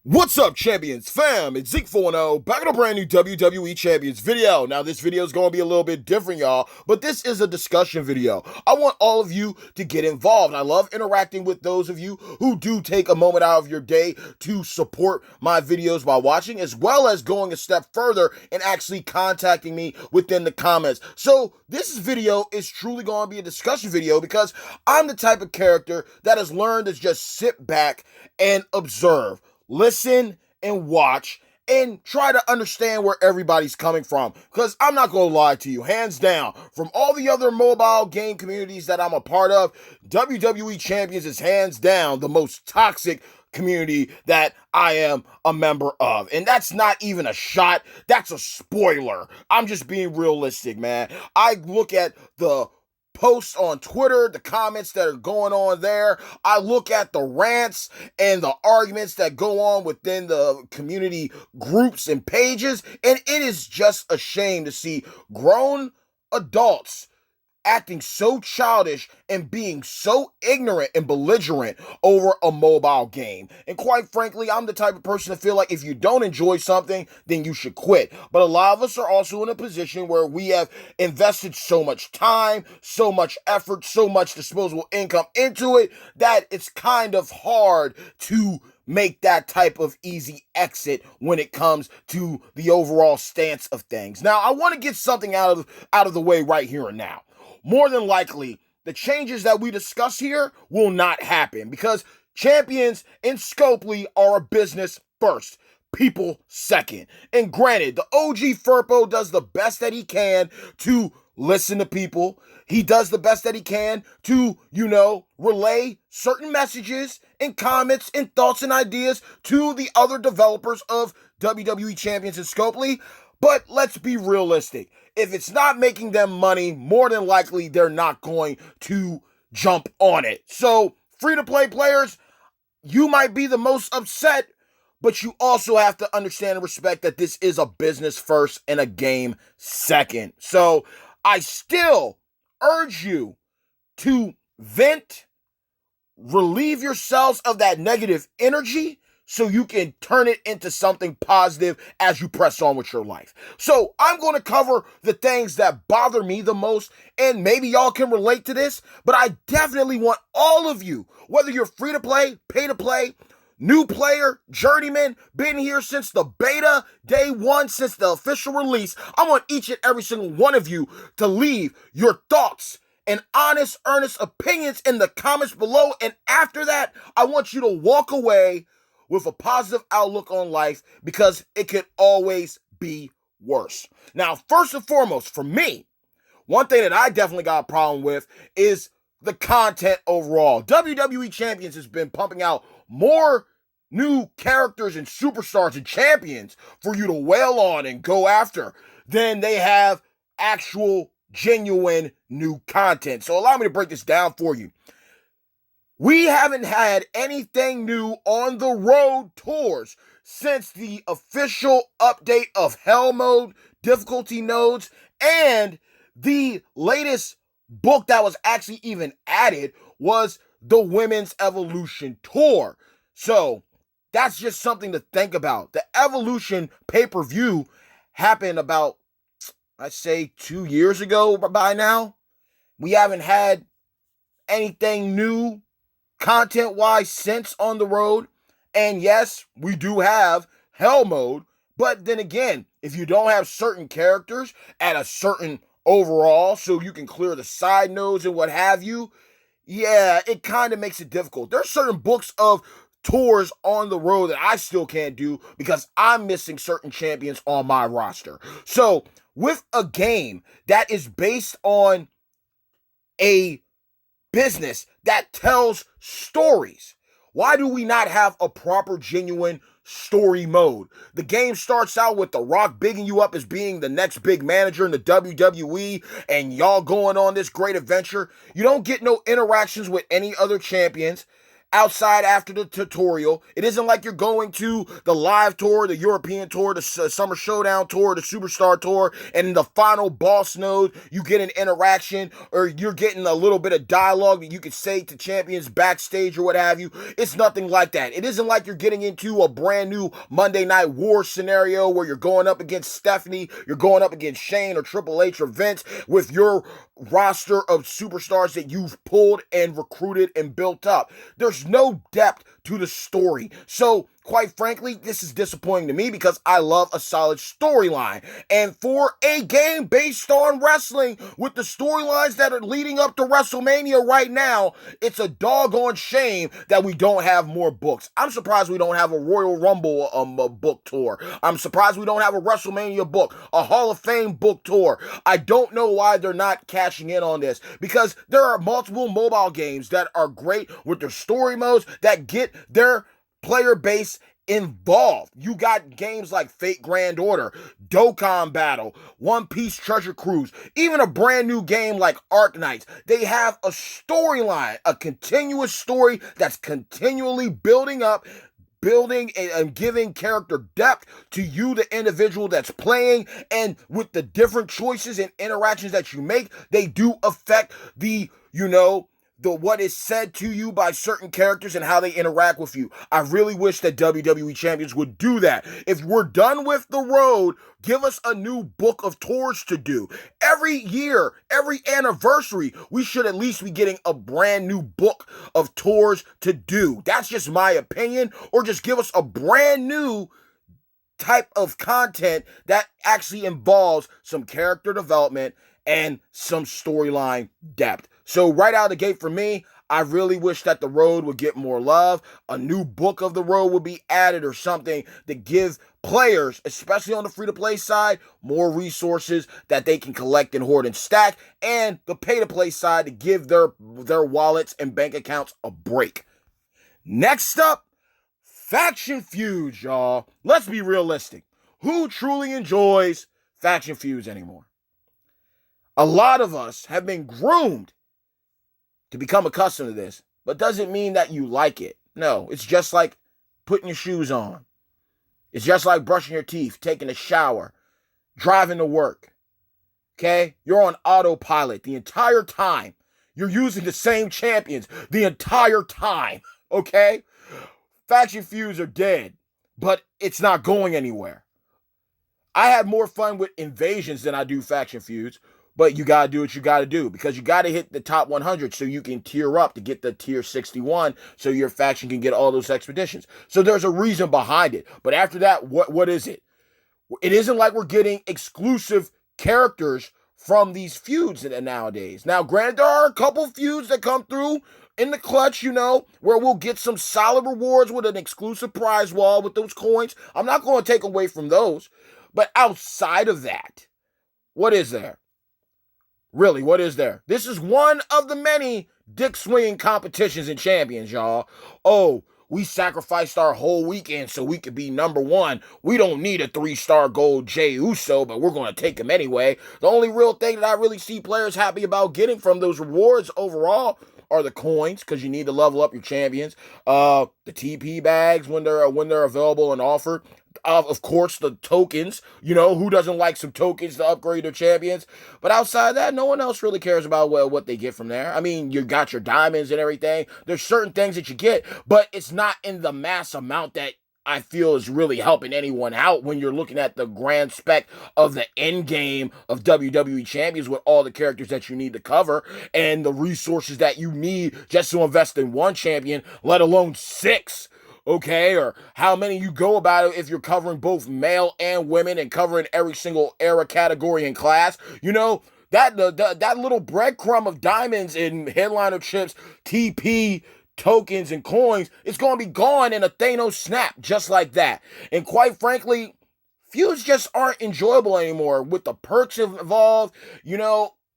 What's up, Champions fam? It's Z.E.K.E back in a brand new WWE Champions video. Now, this video is going to be a little bit different, y'all, but this is a discussion video. I want all of you to get involved. I love interacting with those of you who do take a moment out of your day to support my videos by watching, as well as going a step further and actually contacting me within the comments. So, this video is truly going to be a discussion video because I'm the type of character that has learned to just sit back and observe. Listen and watch and try to understand where everybody's coming from. Because I'm not going to lie to you, hands down, from all the other mobile game communities that I'm a part of, WWE Champions is hands down the most toxic community that I am a member of. And that's not even a shot, that's a spoiler. I'm just being realistic, man. I look at the posts on Twitter, the comments that are going on there. I look at the rants and the arguments that go on within the community groups and pages, and it is just a shame to see grown adults acting so childish and being so ignorant and belligerent over a mobile game. And quite frankly, I'm the type of person to feel like if you don't enjoy something, then you should quit. But a lot of us are also in a position where we have invested so much time, so much effort, so much disposable income into it that it's kind of hard to make that type of easy exit when it comes to the overall stance of things. Now, I want to get something out of the way right here and now. More than likely, the changes that we discuss here will not happen because champions in Scopely are a business first, people second. And granted, the OG Furpo does the best that he can to listen to people. He does the best that he can to, relay certain messages and comments and thoughts and ideas to the other developers of WWE Champions in Scopely. But let's be realistic. If it's not making them money, more than likely they're not going to jump on it. So, free-to-play players, you might be the most upset, but you also have to understand and respect that this is a business first and a game second. So, I still urge you to vent, relieve yourselves of that negative energy, so you can turn it into something positive as you press on with your life. So I'm going to cover the things that bother me the most, and maybe y'all can relate to this, but I definitely want all of you, whether you're free to play, pay to play, new player, journeyman, been here since the beta, day one, since the official release, I want each and every single one of you to leave your thoughts and honest, earnest opinions in the comments below, and after that, I want you to walk away with a positive outlook on life because it could always be worse. Now, first and foremost, for me, one thing that I definitely got a problem with is the content overall. WWE Champions has been pumping out more new characters and superstars and champions for you to wail on and go after than they have actual, genuine new content. So allow me to break this down for you. We haven't had anything new on the road tours since the official update of Hell Mode, difficulty nodes, and the latest book that was actually even added was the Women's Evolution Tour. So that's just something to think about. The Evolution pay-per-view happened about, I'd say, 2 years ago by now. We haven't had anything new content-wise since on the road. And yes, we do have Hell Mode, but then again, if you don't have certain characters at a certain overall so you can clear the side nodes and what have you, yeah, it kind of makes it difficult. There's certain books of tours on the road that I still can't do because I'm missing certain champions on my roster. So with a game that is based on a business that tells stories, why do we not have a proper, genuine story mode? The game starts out with The Rock bigging you up as being the next big manager in the WWE and y'all going on this great adventure. You don't get no interactions with any other champions. outside after the tutorial. It isn't like you're going to the live tour, the European tour, the Summer Showdown tour, the Superstar tour, and in the final boss node, you get an interaction or you're getting a little bit of dialogue that you could say to champions backstage or what have you. It's nothing like that. It isn't like you're getting into a brand new Monday Night War scenario where you're going up against Stephanie, you're going up against Shane or Triple H or Vince with your roster of superstars that you've pulled and recruited and built up. There's no depth to the story. So, quite frankly, this is disappointing to me because I love a solid storyline. And for a game based on wrestling with the storylines that are leading up to WrestleMania right now, it's a doggone shame that we don't have more books. I'm surprised we don't have a Royal Rumble book tour. I'm surprised we don't have a WrestleMania book, a Hall of Fame book tour. I don't know why they're not cashing in on this because there are multiple mobile games that are great with their story modes that get their player base involved. You got games like Fate Grand Order, Dokkan Battle, One Piece Treasure Cruise, even a brand new game like Arc Knights. They have a storyline, a continuous story that's continually building up, building and giving character depth to you, the individual that's playing, and with the different choices and interactions that you make, they do affect the what is said to you by certain characters and how they interact with you. I really wish that WWE champions would do that. If we're done with the road, give us a new book of tours to do. Every year, every anniversary, we should at least be getting a brand new book of tours to do. That's just my opinion. Or just give us a brand new type of content that actually involves some character development and some storyline depth. So right out of the gate for me, I really wish that the road would get more love. A new book of the road would be added or something to give players, especially on the free-to-play side, more resources that they can collect and hoard and stack, and the pay-to-play side to give their wallets and bank accounts a break. Next up, faction feuds, y'all. Let's be realistic. Who truly enjoys faction feuds anymore? A lot of us have been groomed to become accustomed to this, but doesn't mean that you like it. No, it's just like putting your shoes on. It's just like brushing your teeth, taking a shower, driving to work. Okay? You're on autopilot the entire time. You're using the same champions the entire time. Okay? Faction feuds are dead, but it's not going anywhere. I have more fun with invasions than I do faction feuds. But you got to do what you got to do because you got to hit the top 100 so you can tier up to get the tier 61 so your faction can get all those expeditions. So there's a reason behind it. But after that, what is it? It isn't like we're getting exclusive characters from these feuds nowadays. Now, granted, there are a couple feuds that come through in the clutch, where we'll get some solid rewards with an exclusive prize wall with those coins. I'm not going to take away from those. But outside of that, what is there? Really, what is there? This is one of the many dick swinging competitions and champions, y'all. Oh, we sacrificed our whole weekend so we could be number one. We don't need a 3-star gold Jey Uso, but we're going to take him anyway. The only real thing that I really see players happy about getting from those rewards overall are the coins, because you need to level up your champions. The TP bags when they're available and offered. Of course, the tokens. Who doesn't like some tokens to upgrade their champions? But outside of that, no one else really cares about what they get from there. I mean, you got your diamonds and everything. There's certain things that you get, but it's not in the mass amount that I feel is really helping anyone out when you're looking at the grand spec of the end game of WWE Champions with all the characters that you need to cover and the resources that you need just to invest in one champion, let alone 6. Okay, or how many you go about it if you're covering both male and women and covering every single era, category, and class. That little breadcrumb of diamonds and headliner chips, TP, tokens, and coins, it's going to be gone in a Thanos snap, just like that. And quite frankly, feuds just aren't enjoyable anymore with the perks involved.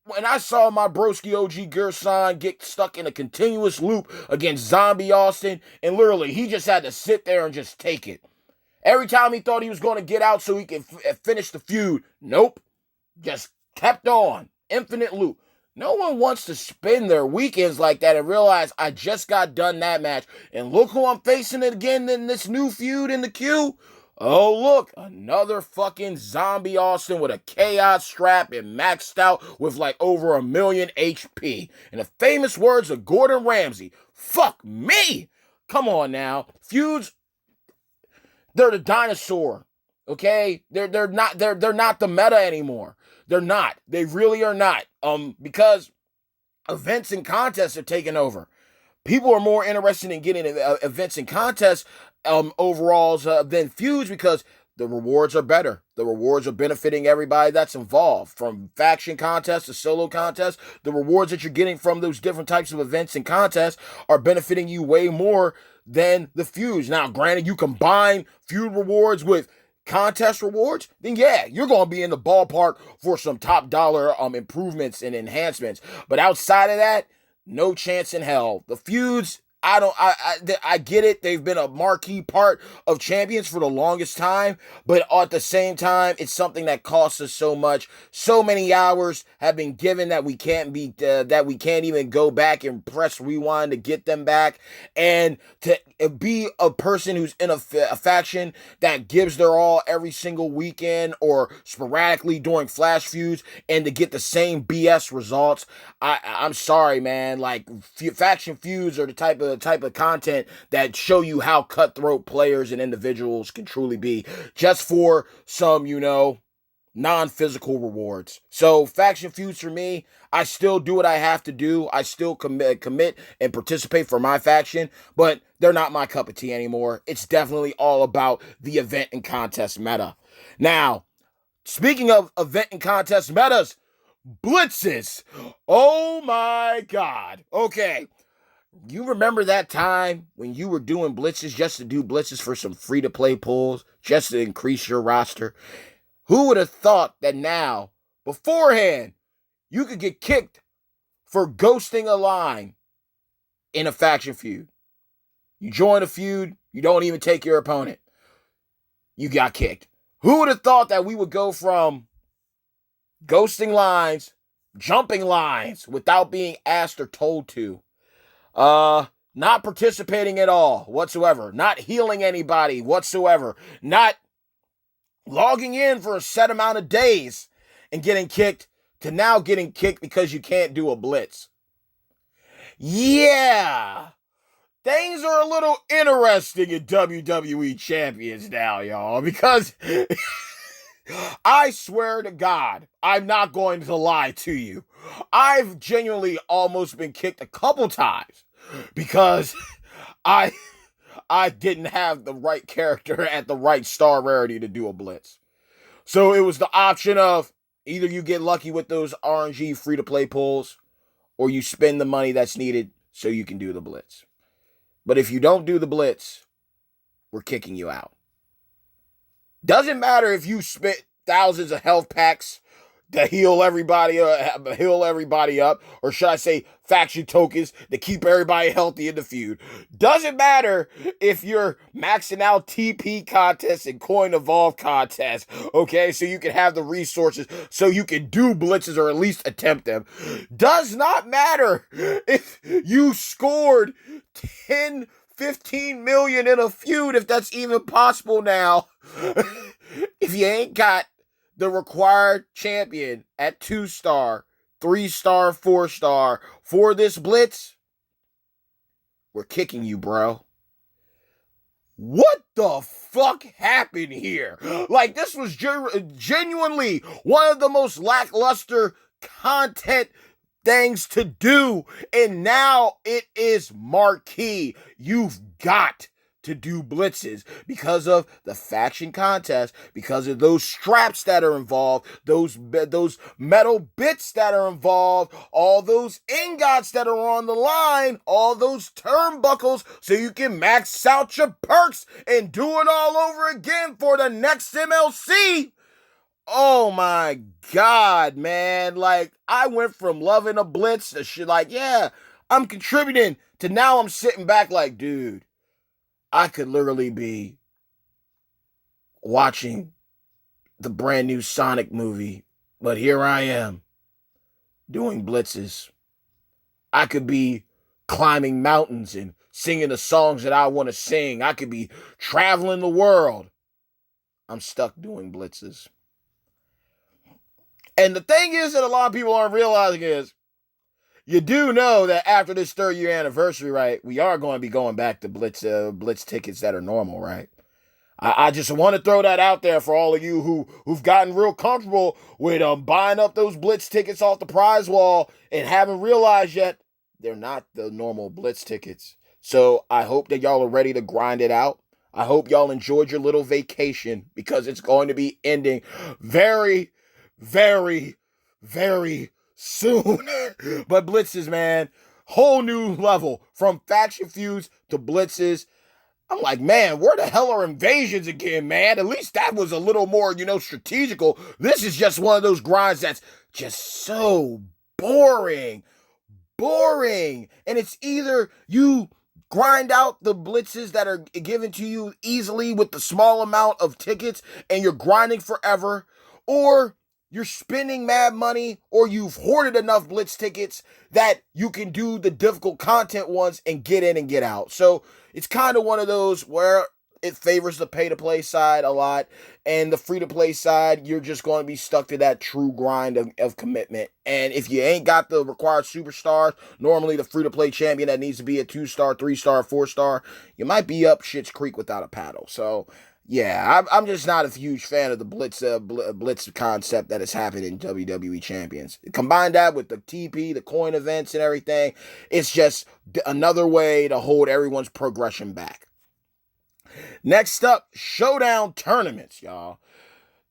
When I saw my broski OG Gerson get stuck in a continuous loop against Zombie Austin, and literally he just had to sit there and just take it. Every time he thought he was going to get out so he could finish the feud, nope. Just kept on. Infinite loop. No one wants to spend their weekends like that and realize I just got done that match. And look who I'm facing again in this new feud in the queue. Oh, look, another fucking zombie Austin with a chaos strap and maxed out with like over 1,000,000 HP. In the famous words of Gordon Ramsay, fuck me. Come on now. Feuds, they're the dinosaur. Okay? They're not the meta anymore. They're not. They really are not. Because events and contests are taking over. People are more interested in getting events and contests overalls than feuds because the rewards are better. The rewards are benefiting everybody that's involved. From faction contests to solo contests, the rewards that you're getting from those different types of events and contests are benefiting you way more than the feuds. Now, granted, you combine feud rewards with contest rewards, then yeah, you're going to be in the ballpark for some top dollar improvements and enhancements. But outside of that, no chance in hell. The feuds, I get it. They've been a marquee part of champions for the longest time, but at the same time, it's something that costs us so much. So many hours have been given that we can't even go back and press rewind to get them back. And to be a person who's in a faction that gives their all every single weekend or sporadically during flash feuds and to get the same BS results, I'm sorry, man. Like faction feuds are the type of content that show you how cutthroat players and individuals can truly be, just for some, non-physical rewards. So faction feuds for me, I still do what I have to do. I still commit and participate for my faction, but they're not my cup of tea anymore. It's definitely all about the event and contest meta. Now, speaking of event and contest metas, blitzes. Oh my God. Okay. You remember that time when you were doing blitzes just to do blitzes for some free-to-play pulls, just to increase your roster? Who would have thought that now, beforehand, you could get kicked for ghosting a line in a faction feud? You join a feud, you don't even take your opponent. You got kicked. Who would have thought that we would go from ghosting lines, jumping lines without being asked or told to, not participating at all whatsoever, not healing anybody whatsoever, not logging in for a set amount of days and getting kicked, to now getting kicked because you can't do a blitz? Yeah, things are a little interesting in WWE Champions now, y'all, because I swear to God, I'm not going to lie to you. I've genuinely almost been kicked a couple times because I didn't have the right character at the right star rarity to do a blitz. So it was the option of either you get lucky with those RNG free-to-play pulls or you spend the money that's needed so you can do the blitz. But if you don't do the blitz, we're kicking you out. Doesn't matter if you spent thousands of health packs to heal everybody up, or should I say faction tokens to keep everybody healthy in the feud. Doesn't matter if you're maxing out TP contests and coin evolve contests, okay, so you can have the resources so you can do blitzes or at least attempt them. Does not matter if you scored 10 15 million in a feud, if that's even possible now. If you ain't got the required champion at 2-star, 3-star, 4-star for this blitz, we're kicking you, bro. What the fuck happened here? Like, this was genuinely one of the most lackluster content things to do, and now it is marquee. You've got to do blitzes because of the faction contest, because of those straps that are involved, those metal bits that are involved, all those ingots that are on the line, all those turnbuckles, so you can max out your perks and do it all over again for the next MLC. Oh my God, man. Like, I went from loving a blitz to shit like, yeah, I'm contributing, to now I'm sitting back like, dude, I could literally be watching the brand new Sonic movie, but here I am doing blitzes. I could be climbing mountains and singing the songs that I want to sing. I could be traveling the world. I'm stuck doing blitzes. And the thing is that a lot of people aren't realizing is, you do know that after this 3rd-year anniversary, right, we are going to be going back to blitz tickets that are normal, right? I just want to throw that out there for all of you who've gotten real comfortable with buying up those blitz tickets off the prize wall and haven't realized yet they're not the normal blitz tickets. So I hope that y'all are ready to grind it out. I hope y'all enjoyed your little vacation because it's going to be ending very, very, very soon. But blitzes, man, whole new level from faction feuds to blitzes. I'm like, man, where the hell are invasions again, man? At least that was a little more, strategical. This is just one of those grinds that's just so boring. Boring. And it's either you grind out the blitzes that are given to you easily with the small amount of tickets and you're grinding forever, or you're spending mad money, or you've hoarded enough blitz tickets that you can do the difficult content ones and get in and get out. So it's kind of one of those where it favors the pay-to-play side a lot, and the free-to-play side, you're just going to be stuck to that true grind of commitment. And if you ain't got the required superstars, normally the free-to-play champion that needs to be a 2-star, 3-star, 4-star, you might be up shit's creek without a paddle. So yeah, I'm just not a huge fan of the blitz concept that has happened in WWE Champions. Combine that with the TP, the coin events and everything, it's just another way to hold everyone's progression back. Next up, Showdown tournaments, y'all.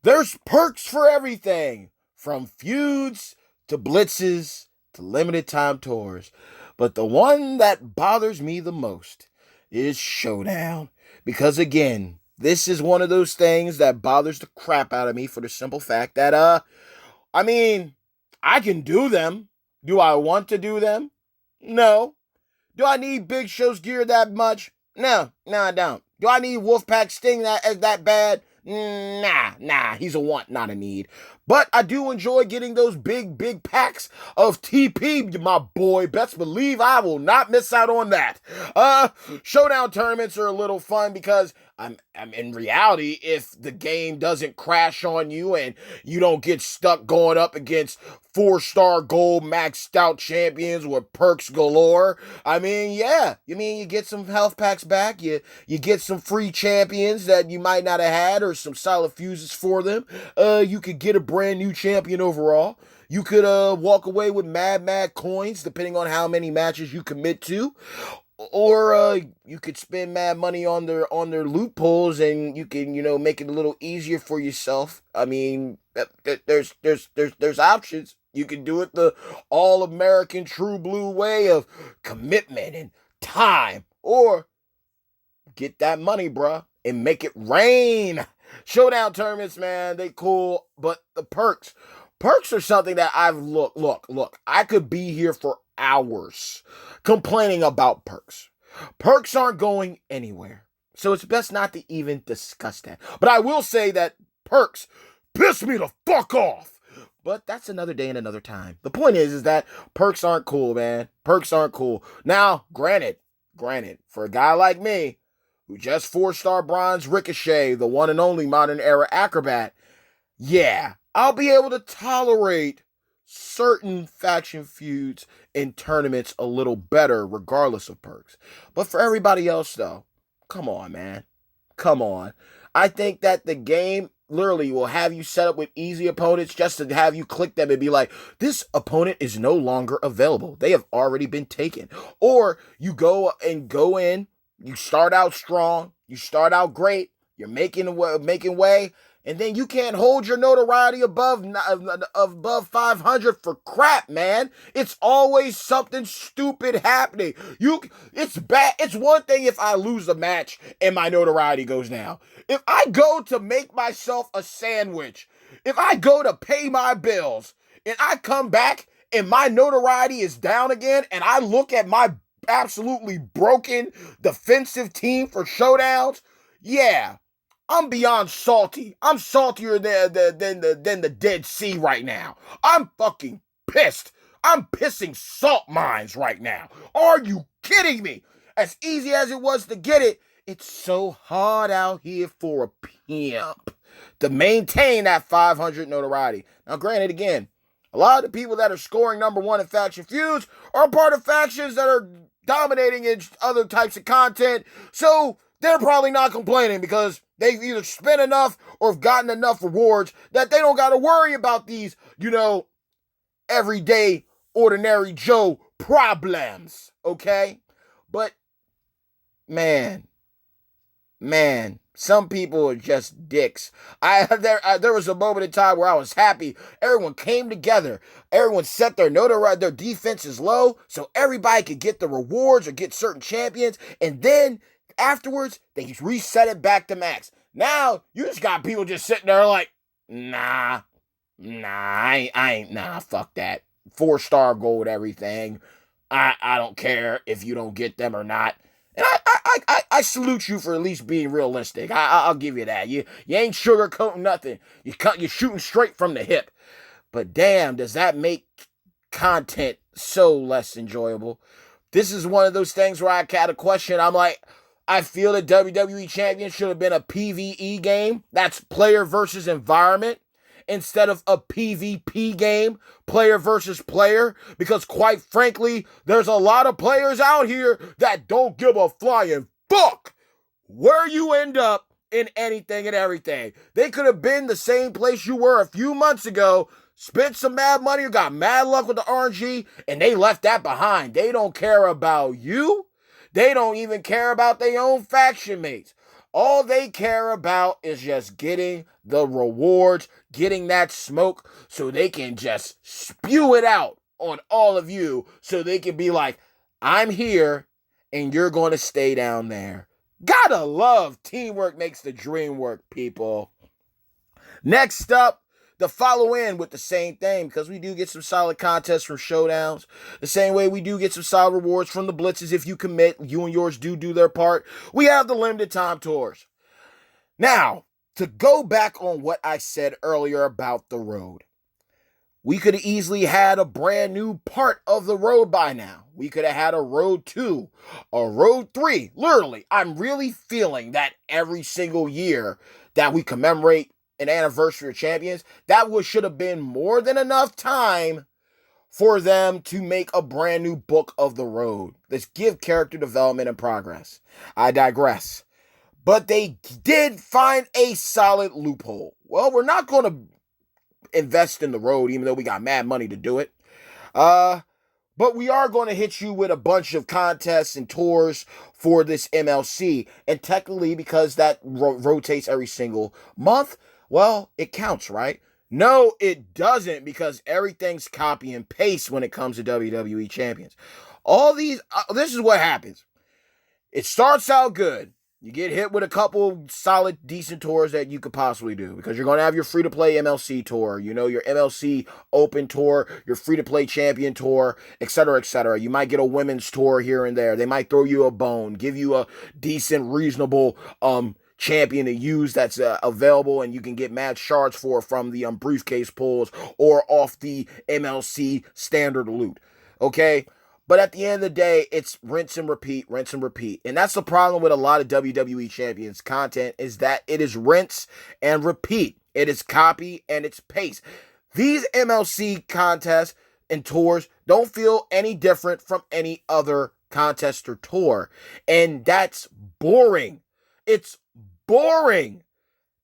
There's perks for everything, from feuds to blitzes to limited time tours. But the one that bothers me the most is Showdown. Because again, this is one of those things that bothers the crap out of me for the simple fact that, I can do them. Do I want to do them? No. Do I need Big Show's gear that much? No, I don't. Do I need Wolfpack Sting that bad? Nah, he's a want, not a need. But I do enjoy getting those big packs of TP, my boy. Best believe I will not miss out on that. Showdown tournaments are a little fun because I'm in reality, if the game doesn't crash on you and you don't get stuck going up against 4-star gold maxed out champions with perks galore, you get some health packs back, you get some free champions that you might not have had, or some solid fuses for them. You could get a brand new champion overall. You could walk away with mad coins, depending on how many matches you commit to. Or you could spend mad money on their loopholes, and you can make it a little easier for yourself. I mean, there's options. You can do it the all-American true blue way of commitment and time, or get that money, bruh, and make it rain. Showdown tournaments, man, they cool, but the perks are something that look, I could be here for hours complaining about perks. Perks aren't going anywhere, so it's best not to even discuss that. But I will say that perks piss me the fuck off. But that's another day and another time. The point is that perks aren't cool, man. Perks aren't cool. Now, granted, for a guy like me, who just 4-star bronze Ricochet, the one and only modern era acrobat, yeah, I'll be able to tolerate certain faction feuds in tournaments a little better, regardless of perks. But for everybody else, though, come on, man. Come on. I think that the game literally will have you set up with easy opponents just to have you click them and be like, this opponent is no longer available. They have already been taken. Or you go in, you start out strong, you start out great, you're making way, and then you can't hold your notoriety above 500 for crap, man. It's always something stupid happening. It's bad. It's one thing if I lose a match and my notoriety goes down. If I go to make myself a sandwich, if I go to pay my bills, and I come back and my notoriety is down again, and I look at my absolutely broken defensive team for showdowns, yeah, I'm beyond salty. I'm saltier than the Dead Sea right now. I'm fucking pissed. I'm pissing salt mines right now. Are you kidding me? As easy as it was to get it, it's so hard out here for a pimp to maintain that 500 notoriety. Now, granted, again, a lot of the people that are scoring number one in faction feuds are part of factions that are dominating in other types of content, so they're probably not complaining because they've either spent enough or have gotten enough rewards that they don't got to worry about these, everyday, ordinary Joe problems, okay? But, man, some people are just dicks. There was a moment in time where I was happy. Everyone came together. Everyone set their their defenses low so everybody could get the rewards or get certain champions. And then afterwards, they reset it back to max. Now, you just got people just sitting there like, nah, I ain't, fuck that. 4-star gold, everything. I don't care if you don't get them or not. And I salute you for at least being realistic. I'll give you that. You ain't sugarcoating nothing. You're shooting straight from the hip. But damn, does that make content so less enjoyable? This is one of those things where I had a question. I'm like, I feel that WWE Champion should have been a PvE game. That's player versus environment, instead of a PvP game, player versus player, because quite frankly, there's a lot of players out here that don't give a flying fuck where you end up in anything and everything. They could have been the same place you were a few months ago, spent some mad money, or got mad luck with the RNG, and they left that behind. They don't care about you. They don't even care about their own faction mates. All they care about is just getting the rewards, getting that smoke, so they can just spew it out on all of you, so they can be like, I'm here, and you're going to stay down there. Gotta love teamwork makes the dream work, people. Next up, the follow in with the same thing, because we do get some solid contests from Showdowns. The same way we do get some solid rewards from the blitzes if you commit. You and yours do their part. We have the limited time tours. Now, to go back on what I said earlier about the road, we could have easily had a brand new part of the road by now. We could have had a road 2, a road 3. Literally, I'm really feeling that every single year that we commemorate an anniversary of champions, that should have been more than enough time for them to make a brand new book of the road. Let's give character development and progress. I digress. But they did find a solid loophole. Well, we're not going to invest in the road, even though we got mad money to do it. But we are going to hit you with a bunch of contests and tours for this MLC. And technically, because that rotates every single month, well, it counts, right? No, it doesn't, because everything's copy and paste when it comes to WWE champions. All these, this is what happens. It starts out good. You get hit with a couple solid, decent tours that you could possibly do, because you're going to have your free-to-play MLC tour, your MLC Open tour, your free-to-play Champion tour, etc., etc. You might get a women's tour here and there. They might throw you a bone, give you a decent, reasonable champion to use that's available, and you can get mad shards from the briefcase pulls or off the MLC standard loot. Okay? But at the end of the day, it's rinse and repeat, rinse and repeat. And that's the problem with a lot of WWE Champions content, is that it is rinse and repeat. It is copy and it's paste. These MLC contests and tours don't feel any different from any other contest or tour. And that's boring. It's boring.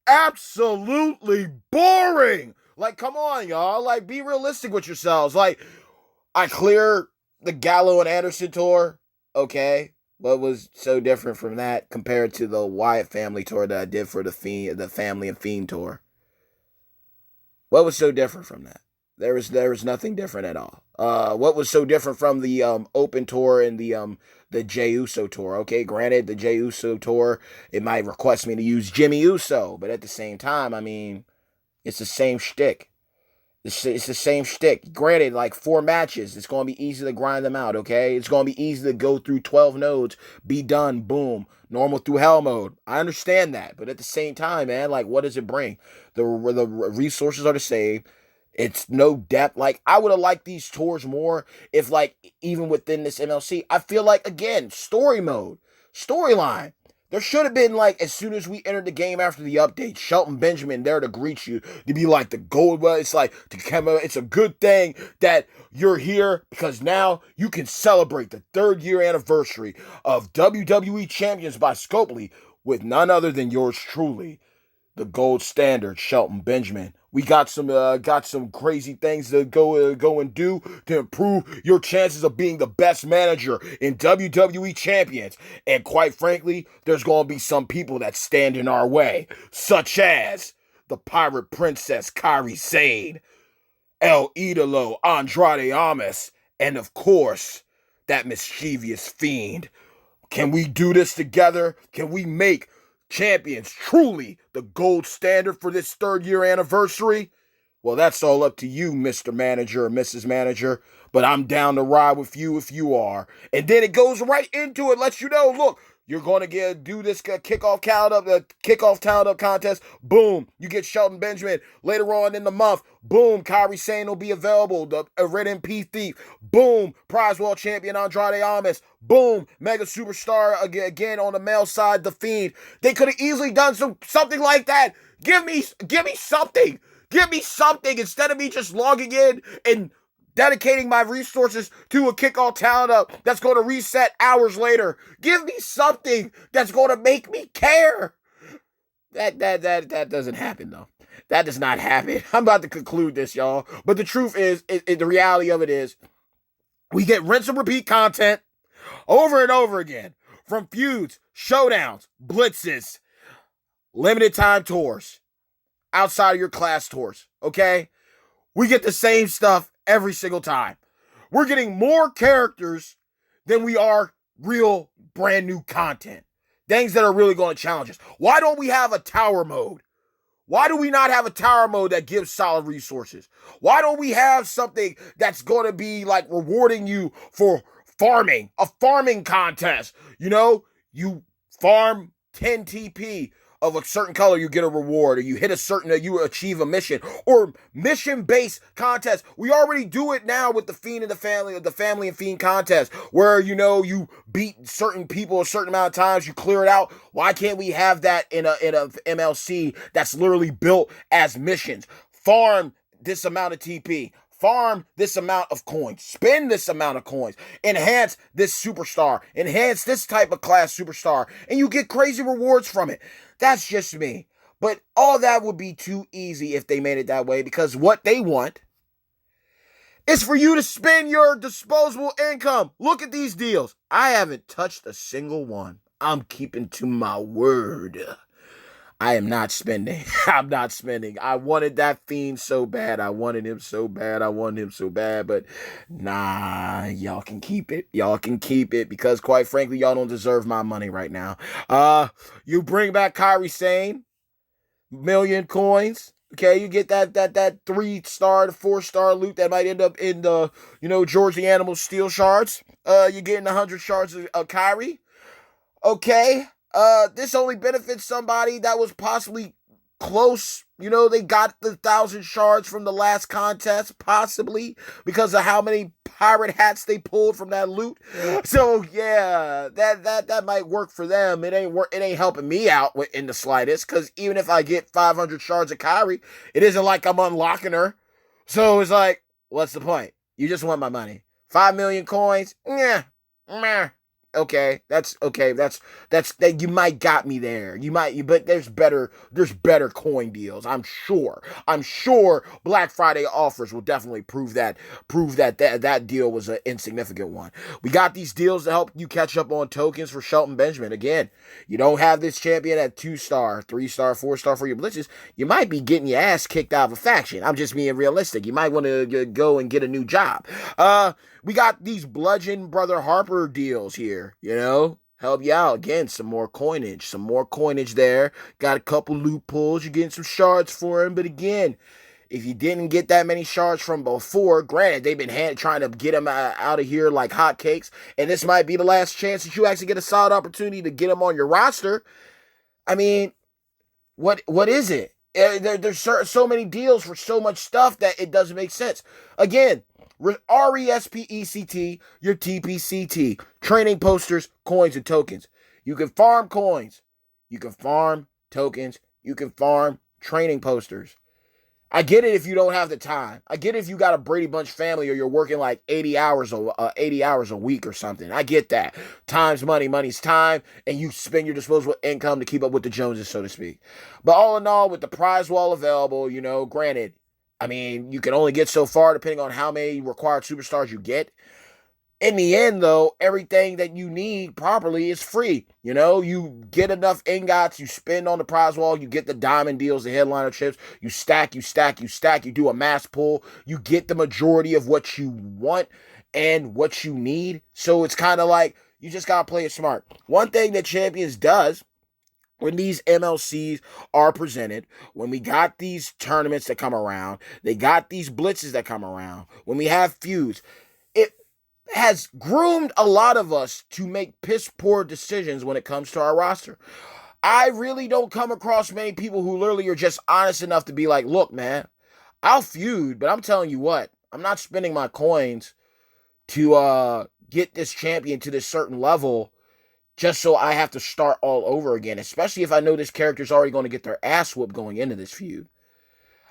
Absolutely boring. Like, come on, y'all. Like, be realistic with yourselves. Like, I clear the Gallo and Anderson tour. Okay. What was so different from that compared to the Wyatt family tour that I did for the Family and Fiend tour? What was so different from that? There was nothing different at all. What was so different from the Open tour and the Jey Uso tour? Okay, granted, the Jey Uso tour, it might request me to use Jimmy Uso, but at the same time, I mean, it's the same shtick. It's the same shtick. Granted, like 4 matches, it's going to be easy to grind them out, okay? It's going to be easy to go through 12 nodes, be done, boom. Normal through hell mode. I understand that. But at the same time, man, like, what does it bring? The resources are the same. It's no depth. Like, I would have liked these tours more if, like, even within this MLC, I feel like, again, story mode, storyline. There should have been, like, as soon as we entered the game after the update, Shelton Benjamin there to greet you, to be like the gold. Well, it's like, to come. It's a good thing that you're here because now you can celebrate the 3rd year anniversary of WWE Champions by Scopely with none other than yours truly, the gold standard, Shelton Benjamin. We got some crazy things to go and do to improve your chances of being the best manager in WWE Champions. And quite frankly, there's going to be some people that stand in our way, such as the Pirate Princess Kairi Sane, El Idolo Andrade Almas, and of course, that mischievous fiend. Can we do this together? Can we make champions truly the gold standard for this 3rd year anniversary? Well, that's all up to you, Mr. Manager or Mrs. Manager, but I'm down to ride with you if you are. And then it goes right into it, lets you know, look, you're going to do this kickoff count up contest. Boom, you get Shelton Benjamin. Later on in the month, boom, Kairi Sane will be available. The Red MP Thief. Boom, Prize World Champion Andrade Almas. Boom, Mega Superstar again on the male side, The Fiend. They could have easily done something like that. Give me something. Give me something instead of me just logging in and dedicating my resources to a kickoff talent up that's going to reset hours later. Give me something that's going to make me care. That doesn't happen, though. That does not happen. I'm about to conclude this, y'all. But the truth is, the reality of it is, we get rinse and repeat content over and over again. From feuds, showdowns, blitzes, limited time tours, outside of your class tours, okay? We get the same stuff every single time. We're getting more characters than we are real brand new content. Things that are really going to challenge us. Why don't we have a tower mode? Why do we not have a tower mode that gives solid resources? Why don't we have something that's going to be like rewarding you for farming? A farming contest. You know, you farm 10 TP of a certain color, you get a reward, or you hit a certain, you achieve a mission, or mission-based contest. We already do it now with the Fiend and the Family and Fiend contest, where, you know, you beat certain people a certain amount of times, you clear it out. Why can't we have that in a MLC that's literally built as missions? Farm this amount of TP. Farm this amount of coins. Spend this amount of coins. Enhance this superstar. Enhance this type of class superstar. And you get crazy rewards from it. That's just me. But all that would be too easy if they made it that way, because what they want is for you to spend your disposable income. Look at these deals. I haven't touched a single one. I'm keeping to my word. I am not spending. I'm not spending. I wanted that Fiend so bad. I wanted him so bad. But nah, y'all can keep it. Y'all can keep it because, quite frankly, y'all don't deserve my money right now. You bring back Kairi Sane, 1,000,000 coins. Okay, you get that 3-star to 4-star loot that might end up in the, George the Animal Steel shards. You're getting 100 shards of Kairi. Okay. This only benefits somebody that was possibly close. They got the 1,000 shards from the last contest, possibly, because of how many pirate hats they pulled from that loot. So yeah, that might work for them. It ain't helping me out in the slightest, because even if I get 500 shards of Kairi, it isn't like I'm unlocking her. So it's like, what's the point? You just want my money. 5,000,000 coins? Yeah. Meh. Okay, that's that. You might got me there. But there's better coin deals. I'm sure Black Friday offers will definitely prove that deal was an insignificant one. We got these deals to help you catch up on tokens for Shelton Benjamin. Again, you don't have this champion at 2-star, 3-star, 4-star for your blitzes. You might be getting your ass kicked out of a faction. I'm just being realistic. You might want to go and get a new job. We got these Bludgeon Brother Harper deals here, help you out. Again, some more coinage there. Got a couple loopholes. You're getting some shards for him. But again, if you didn't get that many shards from before, granted, they've been trying to get him out of here like hotcakes. And this might be the last chance that you actually get a solid opportunity to get him on your roster. I mean, what is it? There's so many deals for so much stuff that it doesn't make sense. Again, RESPECT, your TPCT, training posters, coins, and tokens. You can farm coins, you can farm tokens, you can farm training posters. I get it if you don't have the time. I get it if you got a Brady Bunch family or you're working like 80 hours a week or something. I get that. Time's money, money's time, and you spend your disposable income to keep up with the Joneses, so to speak. But all in all, with the prize wall available, granted, I mean, you can only get so far depending on how many required superstars you get. In the end, though, everything that you need properly is free. You get enough ingots, you spend on the prize wall, you get the diamond deals, the headliner chips, you stack, you do a mass pull, you get the majority of what you want and what you need. So it's kind of like you just got to play it smart. One thing that Champions does when these MLCs are presented, when we got these tournaments that come around, they got these blitzes that come around, when we have feuds, it has groomed a lot of us to make piss poor decisions when it comes to our roster. I really don't come across many people who literally are just honest enough to be like, look, man, I'll feud, but I'm telling you what, I'm not spending my coins to get this champion to this certain level just so I have to start all over again, especially if I know this character's already going to get their ass whooped going into this feud.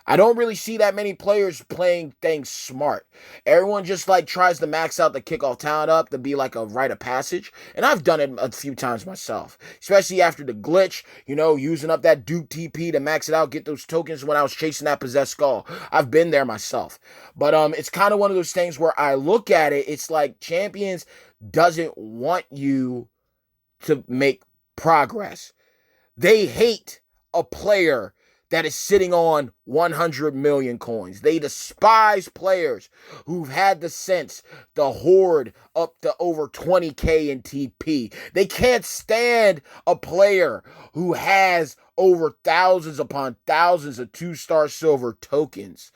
I don't really see that many players playing things smart. Everyone just tries to max out the kickoff talent up to be like a rite of passage. And I've done it a few times myself, especially after the glitch, using up that Duke TP to max it out, get those tokens when I was chasing that possessed skull. I've been there myself. But it's kind of one of those things where I look at it, it's like Champions doesn't want you to make progress. They hate a player that is sitting on 100 million coins. They despise players who've had the sense to hoard up to over 20K in TP. They can't stand a player who has over thousands upon thousands of 2-star silver tokens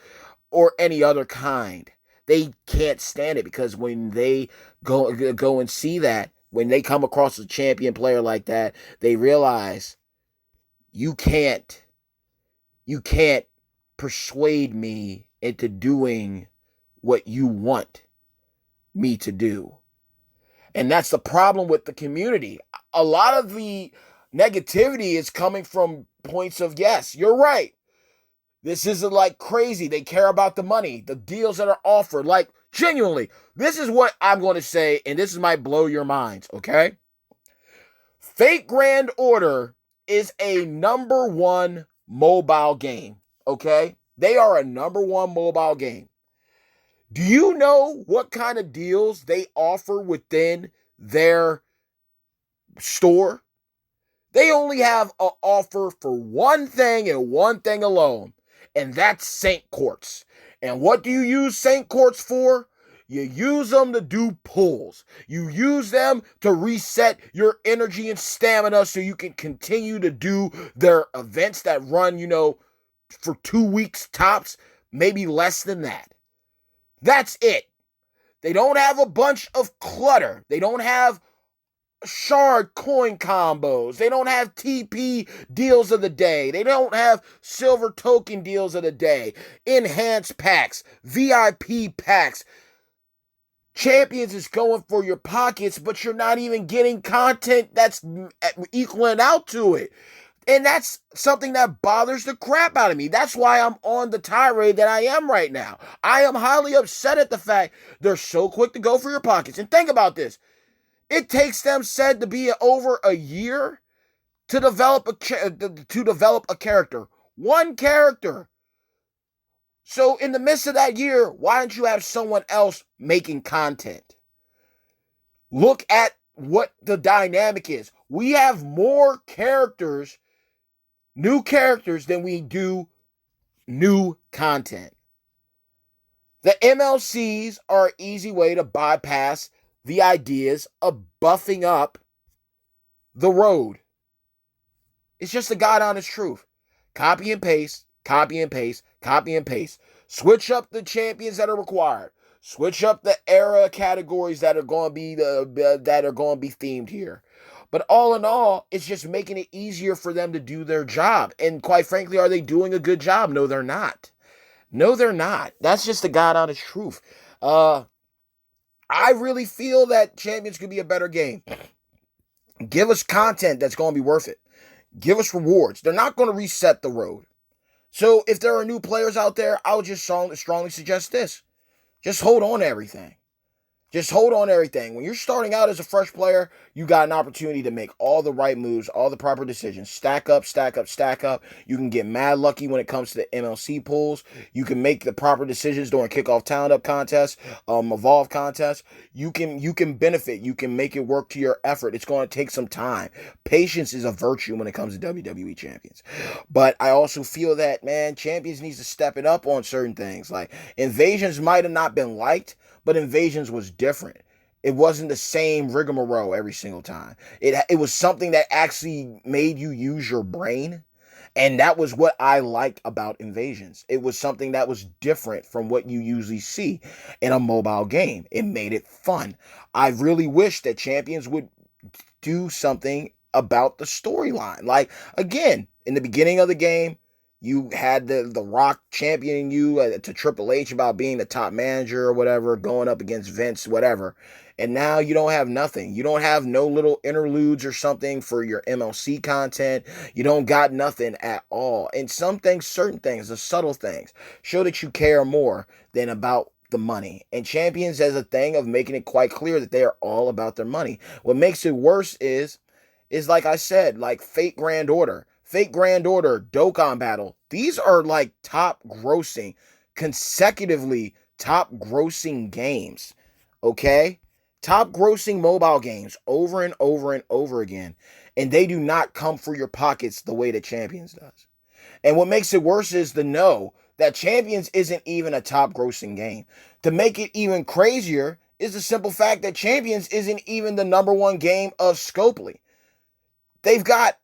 or any other kind. They can't stand it because when they go and see that, when they come across a champion player like that, they realize you can't persuade me into doing what you want me to do. And that's the problem with the community. A lot of the negativity is coming from points of, yes, you're right. This isn't crazy. They care about the money, the deals that are offered. Genuinely, this is what I'm going to say, and this might blow your minds, okay? Fate Grand Order is a number one mobile game, okay? They are a number one mobile game. Do you know what kind of deals they offer within their store? They only have an offer for one thing and one thing alone, and that's Saint Quartz. And what do you use Saint Quartz for? You use them to do pulls. You use them to reset your energy and stamina so you can continue to do their events that run, for 2 weeks tops, maybe less than that. That's it. They don't have a bunch of clutter. They don't have shard coin combos. They don't have TP deals of the day. They don't have silver token deals of the day. Enhanced packs, VIP packs. Champions is going for your pockets, but you're not even getting content that's equaling out to it. And that's something that bothers the crap out of me. That's why I'm on the tirade that I am right now. I am highly upset at the fact they're so quick to go for your pockets. And think about this. It takes them said to be over a year to develop a character. One character. So in the midst of that year, why don't you have someone else making content? Look at what the dynamic is. We have more characters, new characters, than we do new content. The MLCs are an easy way to bypass the ideas of buffing up the road. It's just the God honest truth. Copy and paste, copy and paste, copy and paste. Switch up the champions that are required. Switch up the era categories that are going to be themed here. But all in all, it's just making it easier for them to do their job. And quite frankly, are they doing a good job? No, they're not. No, they're not. That's just the God honest truth. I really feel that Champions could be a better game. Give us content that's going to be worth it. Give us rewards. They're not going to reset the road. So if there are new players out there, I would just strongly suggest this. Just hold on to everything. Just hold on to everything. When you're starting out as a fresh player, you got an opportunity to make all the right moves, all the proper decisions. Stack up, stack up, stack up. You can get mad lucky when it comes to the MLC pools. You can make the proper decisions during kickoff talent up contests, evolve contests. You can benefit. You can make it work to your effort. It's going to take some time. Patience is a virtue when it comes to WWE champions. But I also feel that, man, champions needs to step it up on certain things. Like invasions might have not been liked, but Invasions was different. It wasn't the same rigmarole every single time. It was something that actually made you use your brain. And that was what I liked about Invasions. It was something that was different from what you usually see in a mobile game. It made it fun. I really wish that Champions would do something about the storyline. Like, again, in the beginning of the game, you had the Rock championing you to Triple H about being the top manager or whatever, going up against Vince, whatever. And now you don't have nothing. You don't have no little interludes or something for your MLC content. You don't got nothing at all. And some things, certain things, the subtle things, show that you care more than about the money. And Champions has a thing of making it quite clear that they are all about their money. What makes it worse is like I said, like Fate Grand Order. Fate Grand Order, Dokkan Battle. These are like top grossing, consecutively top grossing games. Okay? Top grossing mobile games over and over and over again. And they do not come for your pockets the way that Champions does. And what makes it worse is to know that Champions isn't even a top grossing game. To make it even crazier is the simple fact that Champions isn't even the number one game of Scopely. They've got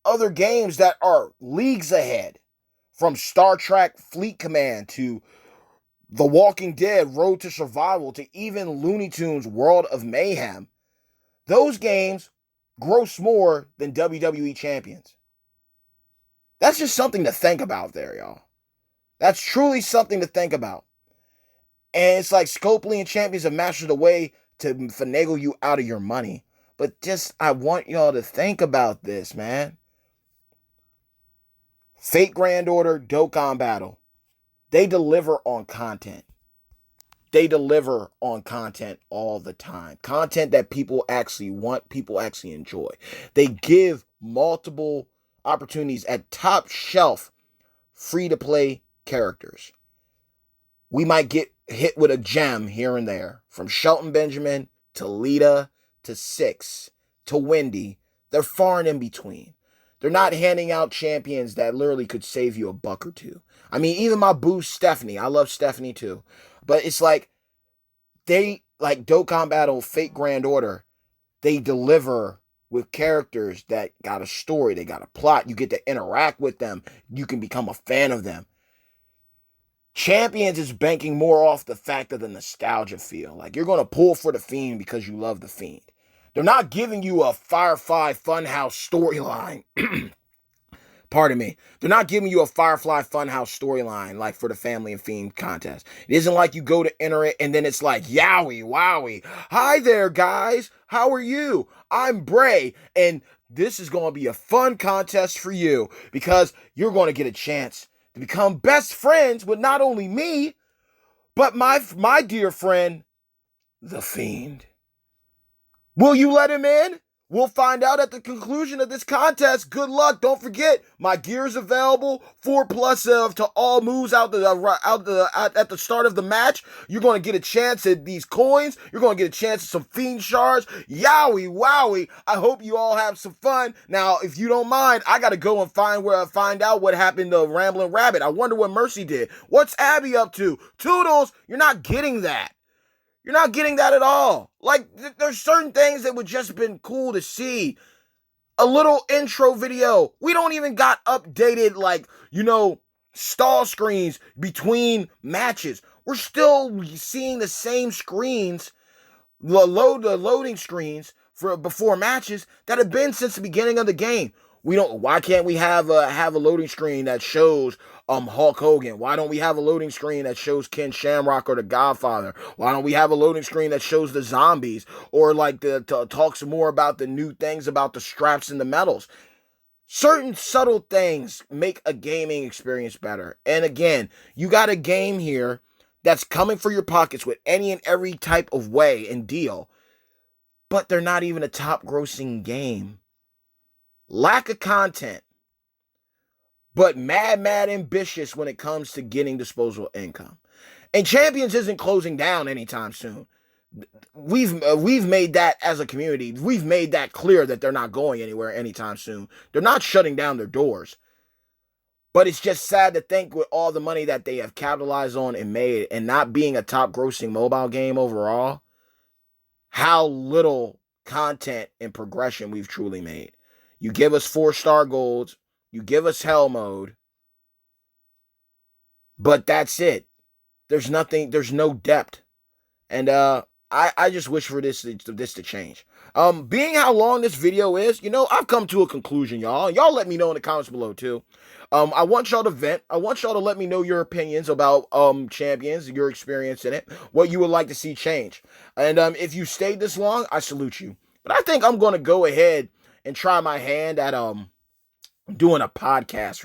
other games that are leagues ahead, from Star Trek Fleet Command to The Walking Dead Road to Survival to even Looney Tunes World of Mayhem. Those games gross more than WWE Champions. That's just something to think about there, y'all. That's truly something to think about. And it's like Scopely and Champions have mastered a way to finagle you out of your money. But just, I want y'all to think about this, man. Fate Grand Order, Dokkan Battle. They deliver on content. They deliver on content all the time. Content that people actually want, people actually enjoy. They give multiple opportunities at top shelf, free-to-play characters. We might get hit with a gem here and there. From Shelton Benjamin to Lita to Six to Wendy. They're far and in between. They're not handing out champions that literally could save you a buck or two. I mean, even my boo Stephanie. I love Stephanie too. But it's like, they, like Dokkan Battle, Fate Grand Order, they deliver with characters that got a story. They got a plot. You get to interact with them. You can become a fan of them. Champions is banking more off the fact of the nostalgia feel. Like, you're going to pull for the Fiend because you love the Fiend. They're not giving you a Firefly Funhouse storyline. Pardon me. They're not giving you a Firefly Funhouse storyline like for the Family and Fiend contest. It isn't like you go to enter it and then it's like, yowie, wowie. Hi there, guys. How are you? I'm Bray, and this is going to be a fun contest for you because you're going to get a chance to become best friends with not only me, but my dear friend, the Fiend. Will you let him in? We'll find out at the conclusion of this contest. Good luck. Don't forget, my gear's available. 4+ to all moves at the start of the match. You're going to get a chance at these coins. You're going to get a chance at some Fiend shards. Yowie, wowie. I hope you all have some fun. Now, if you don't mind, I got to go and find out what happened to Ramblin' Rabbit. I wonder what Mercy did. What's Abby up to? Toodles, you're not getting that. You're not getting that at all. Like, there's certain things that would just been cool to see. A little intro video. We don't even got updated, like, stall screens between matches. We're still seeing the same screens, the loading screens for before matches that have been since the beginning of the game. Why can't we have a loading screen that shows Hulk Hogan? Why don't we have a loading screen that shows Ken Shamrock or the Godfather? Why don't we have a loading screen that shows the zombies or like talks more about the new things about the straps and the medals? Certain subtle things make a gaming experience better. And again, you got a game here that's coming for your pockets with any and every type of way and deal, but they're not even a top grossing game. Lack of content, but mad ambitious when it comes to getting disposable income. And Champions isn't closing down anytime soon. We've made that as a community. We've made that clear that they're not going anywhere anytime soon. They're not shutting down their doors. But it's just sad to think with all the money that they have capitalized on and made and not being a top grossing mobile game overall, how little content and progression we've truly made. You give us 4-star golds, you give us hell mode, but that's it. There's nothing, there's no depth. And I just wish for this to change. Being how long this video is, I've come to a conclusion, y'all. Y'all let me know in the comments below too. I want y'all to vent. I want y'all to let me know your opinions about Champions, your experience in it, what you would like to see change. And if you stayed this long, I salute you. But I think I'm gonna go ahead and try my hand at doing a podcast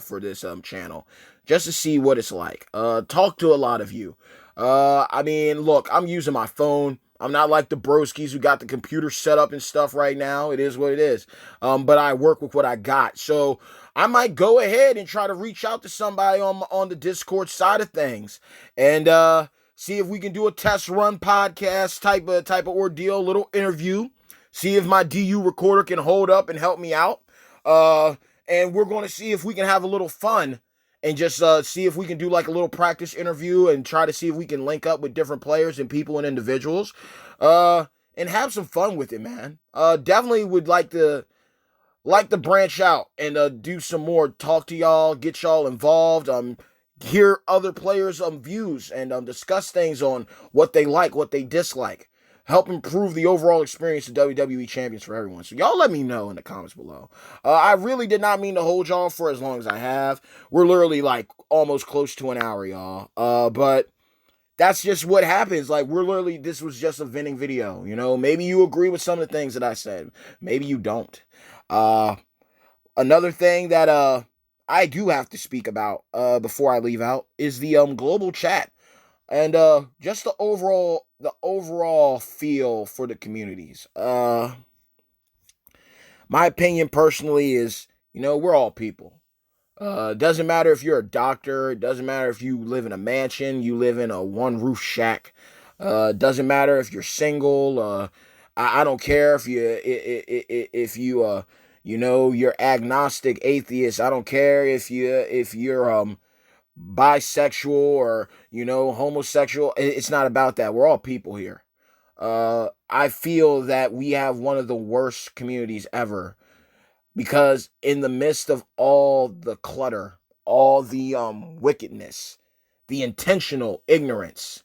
for this channel just to see what it's like. Talk to a lot of you. I mean, look, I'm using my phone. I'm not like the broskies who got the computer set up and stuff right now. It is what it is. But I work with what I got. So I might go ahead and try to reach out to somebody on the Discord side of things and see if we can do a test run podcast type of ordeal, little interview. See if my DU recorder can hold up and help me out. And we're going to see if we can have a little fun and just see if we can do like a little practice interview and try to see if we can link up with different players and people and individuals and have some fun with it, man. Definitely would like to branch out and do some more, talk to y'all, get y'all involved, hear other players' views and discuss things on what they like, what they dislike. Help improve the overall experience of WWE Champions for everyone. So y'all let me know in the comments below. I really did not mean to hold y'all for as long as I have. We're literally like almost close to an hour, y'all. But that's just what happens. Like this was just a venting video. Maybe you agree with some of the things that I said. Maybe you don't. Another thing that I do have to speak about before I leave out is the global chat. And just the overall feel for the communities. My opinion personally is, we're all people. It doesn't matter if you're a doctor. It doesn't matter if you live in a mansion. You live in a one-roof shack. It doesn't matter if you're single. I don't care if you're agnostic, atheist. I don't care if you're bisexual or homosexual. It's not about that. We're all people here. I feel that we have one of the worst communities ever because in the midst of all the clutter, all the wickedness, the intentional ignorance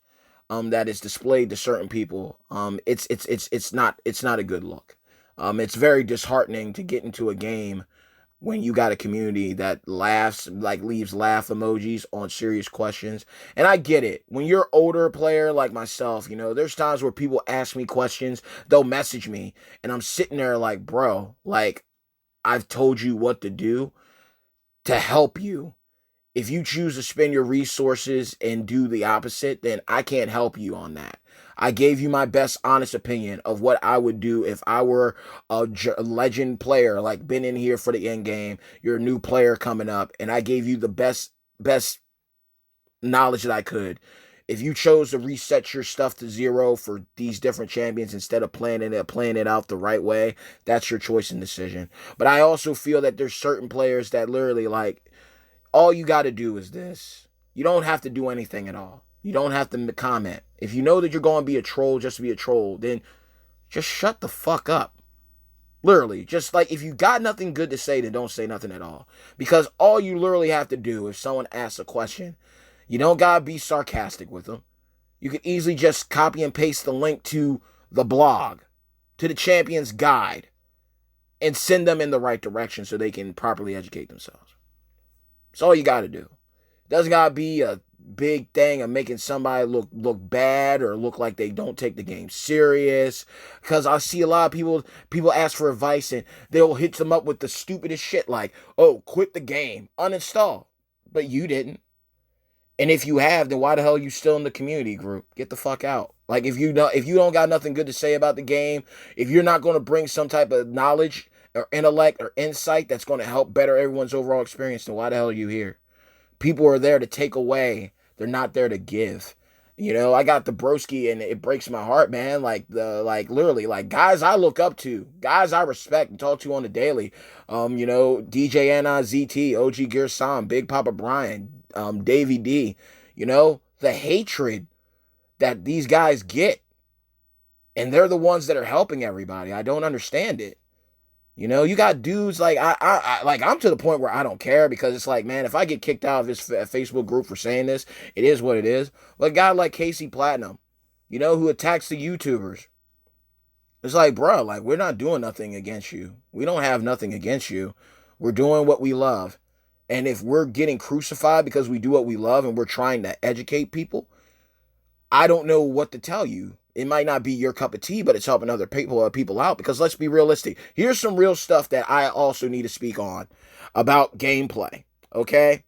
that is displayed to certain people, it's not a good look. It's very disheartening to get into a game when you got a community that laughs, like leaves laugh emojis on serious questions. And I get it. When you're an older player like myself, there's times where people ask me questions, they'll message me, and I'm sitting there like, bro, like, I've told you what to do to help you. If you choose to spend your resources and do the opposite, then I can't help you on that. I gave you my best honest opinion of what I would do if I were a legend player, like been in here for the end game. You're a new player coming up, and I gave you the best knowledge that I could. If you chose to reset your stuff to 0 for these different champions instead of playing it out the right way, that's your choice and decision. But I also feel that there's certain players that literally like, all you got to do is this. You don't have to do anything at all. You don't have to comment. If you know that you're going to be a troll just to be a troll, then just shut the fuck up. Literally, just like if you got nothing good to say, then don't say nothing at all. Because all you literally have to do if someone asks a question, you don't got to be sarcastic with them. You can easily just copy and paste the link to the blog to the Champions Guide and send them in the right direction so they can properly educate themselves. That's all you got to do. Doesn't got to be a big thing of making somebody look bad or look like they don't take the game serious. Because I see a lot of people ask for advice and they'll hit them up with the stupidest shit like, oh, quit the game, uninstall. But you didn't. And if you have, then why the hell are you still in the community group? Get the fuck out. Like, if you don't got nothing good to say about the game, if you're not going to bring some type of knowledge or intellect or insight that's going to help better everyone's overall experience, then why the hell are you here? People are there to take away. They're not there to give. You know, I got the broski and it breaks my heart, man. Literally, guys I look up to, guys I respect and talk to on the daily. DJ Anon ZT, OG Gearsam, Big Papa Brian, Davey D. You know, the hatred that these guys get. And they're the ones that are helping everybody. I don't understand it. You know, you got dudes like I'm to the point where I don't care because it's like, man, if I get kicked out of this Facebook group for saying this, it is what it is. But a guy like Casey Platinum, you know, who attacks the YouTubers. It's like, bro, like, we're not doing nothing against you. We don't have nothing against you. We're doing what we love. And if we're getting crucified because we do what we love and we're trying to educate people, I don't know what to tell you. It might not be your cup of tea, but it's helping other people out. Because let's be realistic. Here's some real stuff that I also need to speak on about gameplay. Okay?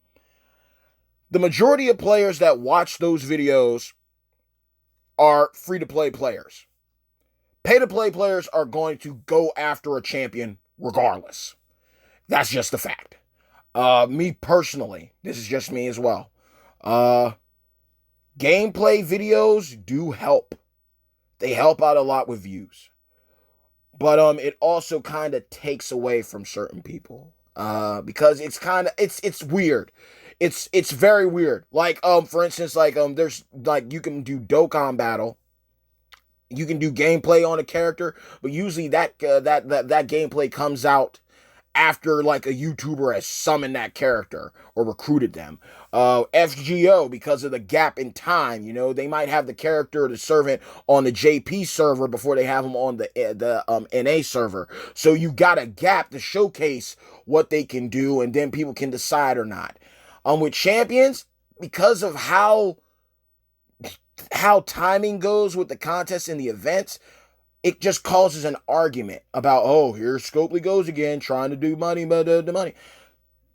The majority of players that watch those videos are free-to-play players. Pay-to-play players are going to go after a champion regardless. That's just a fact. Me personally, this is just me as well. Gameplay videos do help. They help out a lot with views. But it also kind of takes away from certain people. Because it's kind of it's weird. It's very weird. Like for instance, there's like you can do Dokkan battle. You can do gameplay on a character, but usually that gameplay comes out after like a YouTuber has summoned that character or recruited them. FGO, because of the gap in time, you know, they might have the character or the servant on the JP server before they have them on the NA server. So you got a gap to showcase what they can do, and then people can decide or not. With champions, because of how timing goes with the contests and the events, it just causes an argument about, oh, here Scopely goes again, trying to do money, but the money.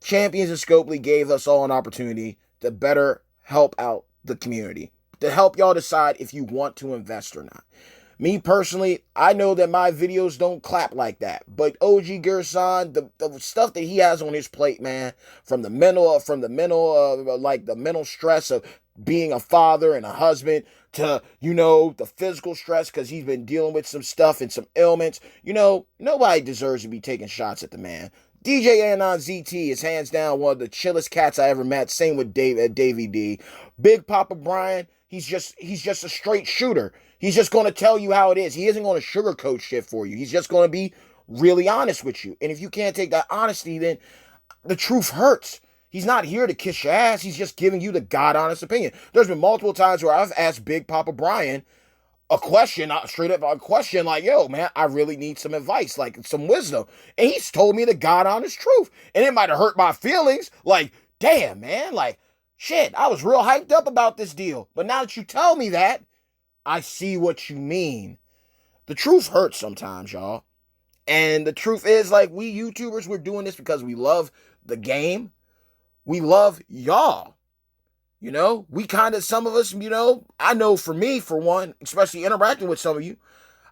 Champions and Scopely gave us all an opportunity to better help out the community, to help y'all decide if you want to invest or not. Me personally, I know that my videos don't clap like that, but OG Gerson, the stuff that he has on his plate, man, from the mental stress of being a father and a husband to, you know, the physical stress because he's been dealing with some stuff and some ailments. You know, nobody deserves to be taking shots at the man. DJ Anon ZT is hands down one of the chillest cats I ever met. Same with Davey D. Big Papa Brian, he's just a straight shooter. He's just going to tell you how it is. He isn't going to sugarcoat shit for you. He's just going to be really honest with you. And if you can't take that honesty, then the truth hurts. He's not here to kiss your ass. He's just giving you the God-honest opinion. There's been multiple times where I've asked Big Papa Brian a question, straight up a question like, yo, man, I really need some advice, like some wisdom. And he's told me the God-honest truth. And it might have hurt my feelings. Like, damn, man, like, shit, I was real hyped up about this deal. But now that you tell me that, I see what you mean. The truth hurts sometimes, y'all. And the truth is, like, we YouTubers, we're doing this because we love the game. We love y'all. You know, we kind of, some of us, you know, I know for me, for one, especially interacting with some of you,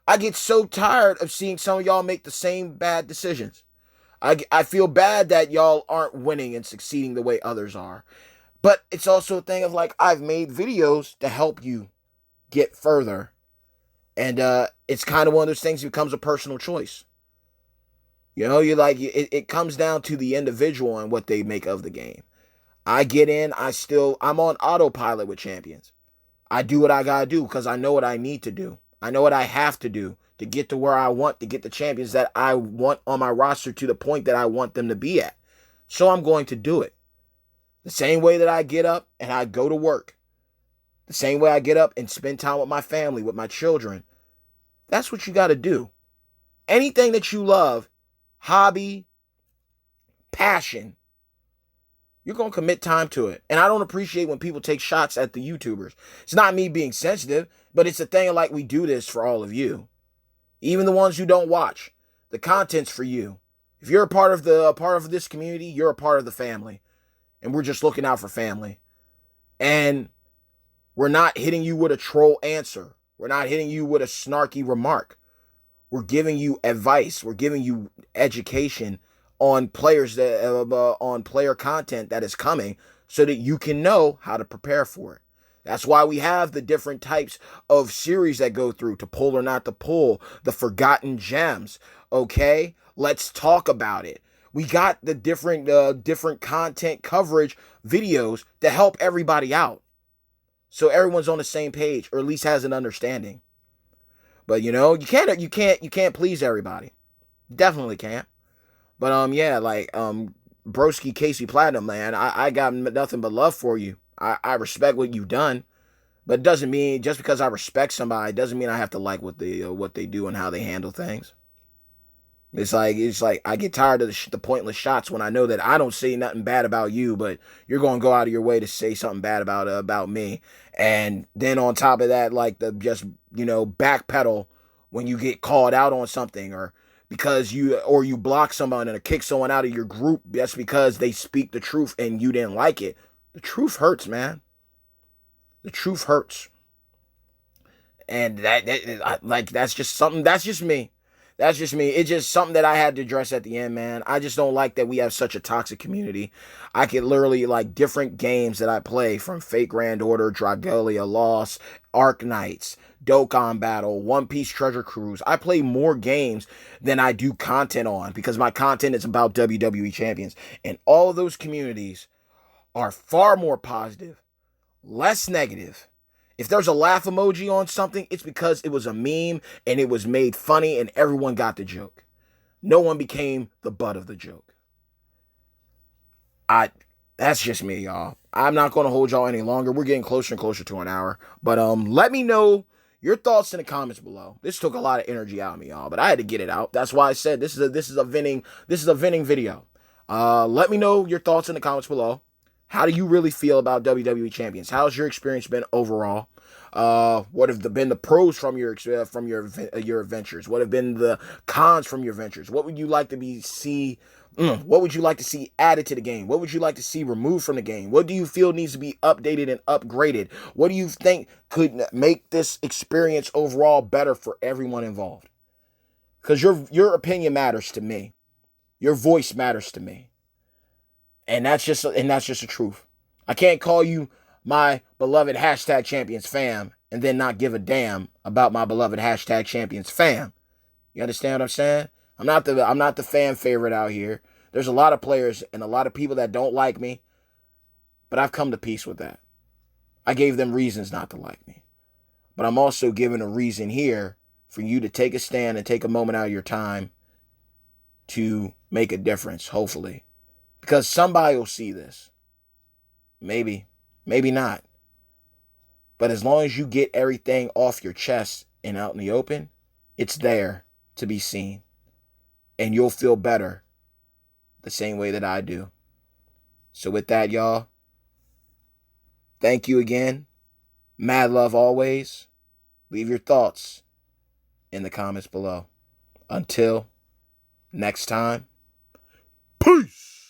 I get so tired of seeing some of y'all make the same bad decisions. I feel bad that y'all aren't winning and succeeding the way others are. But it's also a thing of like, I've made videos to help you get further. And it's kind of one of those things that becomes a personal choice. You know, it comes down to the individual and what they make of the game. I get in, I'm on autopilot with champions. I do what I gotta do because I know what I need to do. I know what I have to do to get to where I want, to get the champions that I want on my roster to the point that I want them to be at. So I'm going to do it. The same way that I get up and I go to work. The same way I get up and spend time with my family, with my children. That's what you gotta do. anything that you love, hobby, passion, you're going to commit time to it. And I don't appreciate when people take shots at the YouTubers. It's not me being sensitive, but it's a thing of like we do this for all of you. Even the ones who don't watch. The content's for you. If you're a part of this community, you're a part of the family. And we're just looking out for family. And we're not hitting you with a troll answer. We're not hitting you with a snarky remark. We're giving you advice. We're giving you education on players that on player content that is coming so that you can know how to prepare for it. That's why we have the different types of series that go through to pull or not to pull, the forgotten gems. Okay, let's talk about it. We got the different content coverage videos to help everybody out, so everyone's on the same page or at least has an understanding. But you can't please everybody. Definitely can't. But yeah, like Broski Casey Platinum, man, I got nothing but love for you. I respect what you've done, but it doesn't mean just because I respect somebody doesn't mean I have to like what they do and how they handle things. It's like I get tired of the pointless shots when I know that I don't say nothing bad about you, but you're going to go out of your way to say something bad about me. And then on top of that, like the just, backpedal when you get called out on something, or because you block someone and kick someone out of your group just because they speak the truth and you didn't like it. The truth hurts, man. The truth hurts. And that's just something, that's just me. That's just me. It's just something that I had to address at the end, man. I just don't like that we have such a toxic community. I could literally, like, different games that I play, from Fate Grand Order, Dragalia Lost, Arc Knights, Dokkan Battle, One Piece Treasure Cruise. I play more games than I do content on because my content is about WWE champions. And all of those communities are far more positive, less negative. If there's a laugh emoji on something, it's because it was a meme and it was made funny and everyone got the joke. No one became the butt of the joke. That's just me, y'all. I'm not going to hold y'all any longer. We're getting closer and closer to an hour. But let me know your thoughts in the comments below. This took a lot of energy out of me, y'all, but I had to get it out. That's why I said this is a venting video. Let me know your thoughts in the comments below. How do you really feel about WWE champions? How's your experience been overall? What have been the pros from your adventures? What have been the cons from your adventures? What would you like to see? What would you like to see added to the game? What would you like to see removed from the game? What do you feel needs to be updated and upgraded? What do you think could make this experience overall better for everyone involved? Because your opinion matters to me. Your voice matters to me. And that's just the truth. I can't call you my beloved hashtag champions fam and then not give a damn about my beloved hashtag champions fam. You understand what I'm saying? I'm not the fan favorite out here. There's a lot of players and a lot of people that don't like me, but I've come to peace with that. I gave them reasons not to like me. But I'm also giving a reason here for you to take a stand and take a moment out of your time to make a difference, hopefully. Because somebody will see this. Maybe not. But as long as you get everything off your chest and out in the open, it's there to be seen. And you'll feel better the same way that I do. So with that, y'all, thank you again. Mad love always. Leave your thoughts in the comments below. Until next time, peace.